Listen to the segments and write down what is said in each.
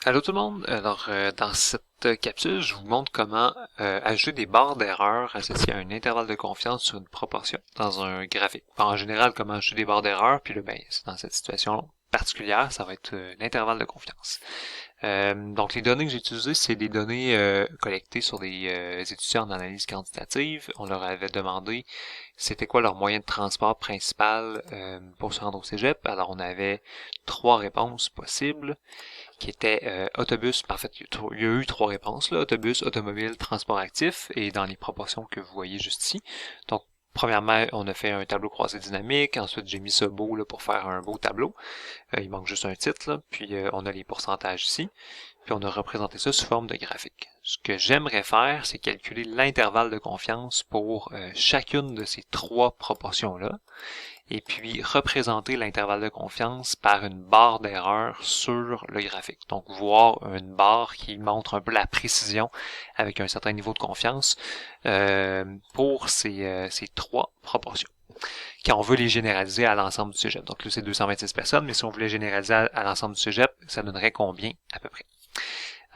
Allô tout le monde, alors dans cette capsule, je vous montre comment ajouter des barres d'erreur associées à un intervalle de confiance sur une proportion dans un graphique. En général, comment ajouter des barres d'erreur, puis là, ben, dans cette situation particulière, ça va être l'intervalle de confiance. Donc les données que j'ai utilisées, c'est des données collectées sur des étudiants en analyse quantitative. On leur avait demandé c'était quoi leur moyen de transport principal pour se rendre au cégep. Alors on avait trois réponses possibles qui étaient autobus. En fait, il y a eu trois réponses, là, autobus, automobile, transport actif, et dans les proportions que vous voyez juste ici. Donc, premièrement, on a fait un tableau croisé dynamique. Ensuite, j'ai mis ce beau là pour faire un beau tableau. Il manque juste un titre, là. Puis on a les pourcentages ici. Puis on a représenté ça sous forme de graphique. Ce que j'aimerais faire, c'est calculer l'intervalle de confiance pour chacune de ces trois proportions-là et puis représenter l'intervalle de confiance par une barre d'erreur sur le graphique. Donc voir une barre qui montre un peu la précision avec un certain niveau de confiance pour ces trois proportions. Quand on veut les généraliser à l'ensemble du cégep. Donc là, c'est 226 personnes, mais si on voulait généraliser à l'ensemble du cégep, ça donnerait combien à peu près?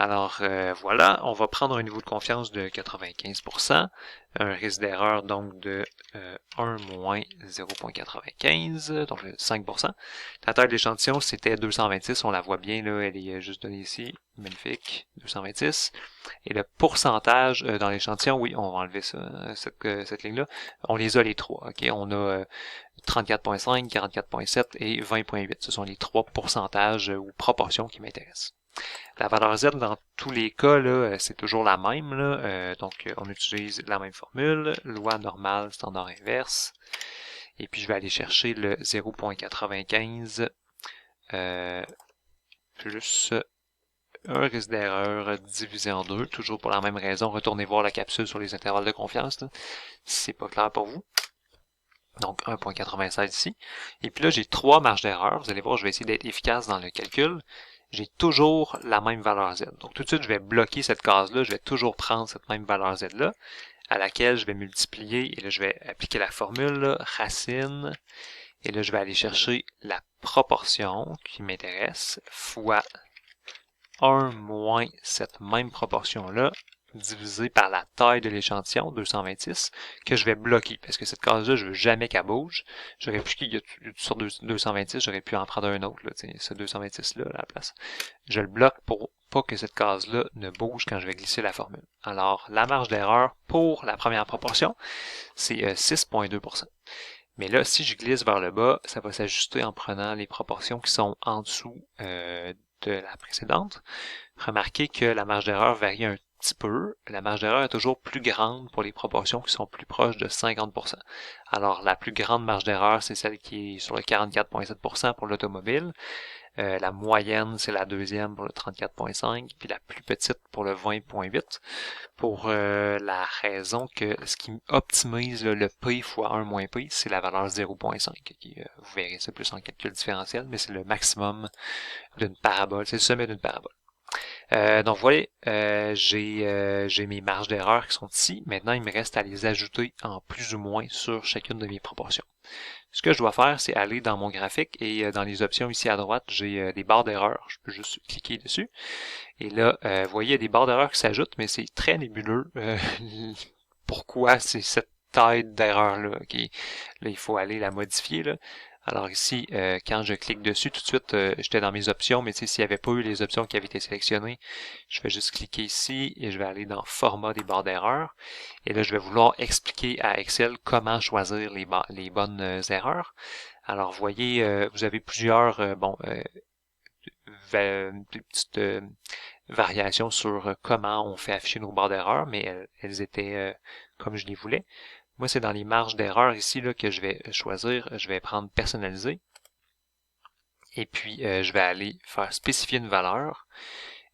Alors voilà, on va prendre un niveau de confiance de 95%, un risque d'erreur donc de 1 moins 0.95, donc 5%. La taille de l'échantillon, c'était 226, on la voit bien là, elle est juste donnée ici, magnifique, 226. Et le pourcentage dans l'échantillon, oui, on va enlever ça, cette ligne-là, on les a les trois, ok? On a 34.5, 44.7 et 20.8, ce sont les trois pourcentages ou proportions qui m'intéressent. La valeur Z, dans tous les cas, là, c'est toujours la même. Là. Donc, on utilise la même formule, loi normale, standard inverse. Et puis, je vais aller chercher le 0.95 plus un risque d'erreur divisé en deux, toujours pour la même raison. Retournez voir la capsule sur les intervalles de confiance, là, si c'est pas clair pour vous. Donc 1.96 ici. Et puis là, j'ai trois marges d'erreur. Vous allez voir, je vais essayer d'être efficace dans le calcul. J'ai toujours la même valeur Z. Donc tout de suite, je vais bloquer cette case-là. Je vais toujours prendre cette même valeur Z-là, à laquelle je vais multiplier. Et là, je vais appliquer la formule, là, racine. Et là, je vais aller chercher la proportion qui m'intéresse, fois 1 moins cette même proportion-là, divisé par la taille de l'échantillon, 226, que je vais bloquer, parce que cette case-là, je veux jamais qu'elle bouge. J'aurais pu, il y a sur 226, j'aurais pu en prendre un autre, là, ce 226-là à la place. Je le bloque pour pas que cette case-là ne bouge quand je vais glisser la formule. Alors, la marge d'erreur pour la première proportion, c'est 6,2%. Mais là, si je glisse vers le bas, ça va s'ajuster en prenant les proportions qui sont en dessous de la précédente. Remarquez que la marge d'erreur varie un petit peu. La marge d'erreur est toujours plus grande pour les proportions qui sont plus proches de 50%. Alors, la plus grande marge d'erreur, c'est celle qui est sur le 44,7% pour l'automobile. La moyenne, c'est la deuxième pour le 34,5, puis la plus petite pour le 20,8, pour la raison que ce qui optimise le P fois 1 moins P, c'est la valeur 0,5. Vous verrez ça plus en calcul différentiel, mais c'est le maximum d'une parabole, c'est le sommet d'une parabole. Donc voilà, j'ai mes marges d'erreur qui sont ici. Maintenant, il me reste à les ajouter en plus ou moins sur chacune de mes proportions. Ce que je dois faire, c'est aller dans mon graphique et dans les options ici à droite, j'ai des barres d'erreur. Je peux juste cliquer dessus. Et là, vous voyez, il y a des barres d'erreur qui s'ajoutent, mais c'est très nébuleux. Pourquoi c'est cette taille d'erreur-là? Là, il faut aller la modifier. Là. Alors ici, quand je clique dessus, tout de suite, j'étais dans mes options, mais s'il n'y avait pas eu les options qui avaient été sélectionnées, je vais juste cliquer ici et je vais aller dans Format des barres d'erreur. Et là, je vais vouloir expliquer à Excel comment choisir les bonnes erreurs. Alors, vous voyez, vous avez plusieurs des petites variations sur comment on fait afficher nos barres d'erreur, mais elles étaient comme je les voulais. Moi, c'est dans les marges d'erreur ici là, que je vais choisir. Je vais prendre personnaliser. Et puis, je vais aller faire spécifier une valeur.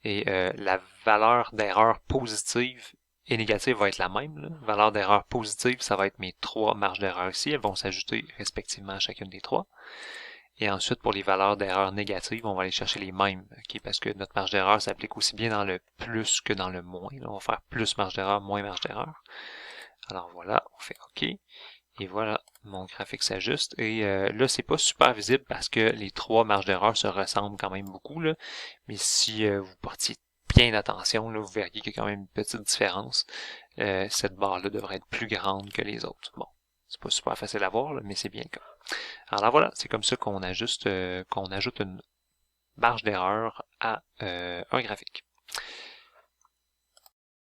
Et la valeur d'erreur positive et négative va être la même. Là. Valeur d'erreur positive, ça va être mes trois marges d'erreur ici. Elles vont s'ajouter respectivement à chacune des trois. Et ensuite, pour les valeurs d'erreur négatives, on va aller chercher les mêmes, okay, parce que notre marge d'erreur s'applique aussi bien dans le plus que dans le moins. Là, on va faire plus marge d'erreur, moins marge d'erreur. Alors voilà, on fait OK. Et voilà, Mon graphique s'ajuste et là, c'est pas super visible parce que les trois marges d'erreur se ressemblent quand même beaucoup, là. Mais si vous portiez bien attention, là, vous verriez qu'il y a quand même une petite différence. Cette barre-là devrait être plus grande que les autres. Bon, c'est pas super facile à voir, là, mais c'est bien le cas. Alors voilà, c'est comme ça qu'on ajuste, qu'on ajoute une marge d'erreur à un graphique.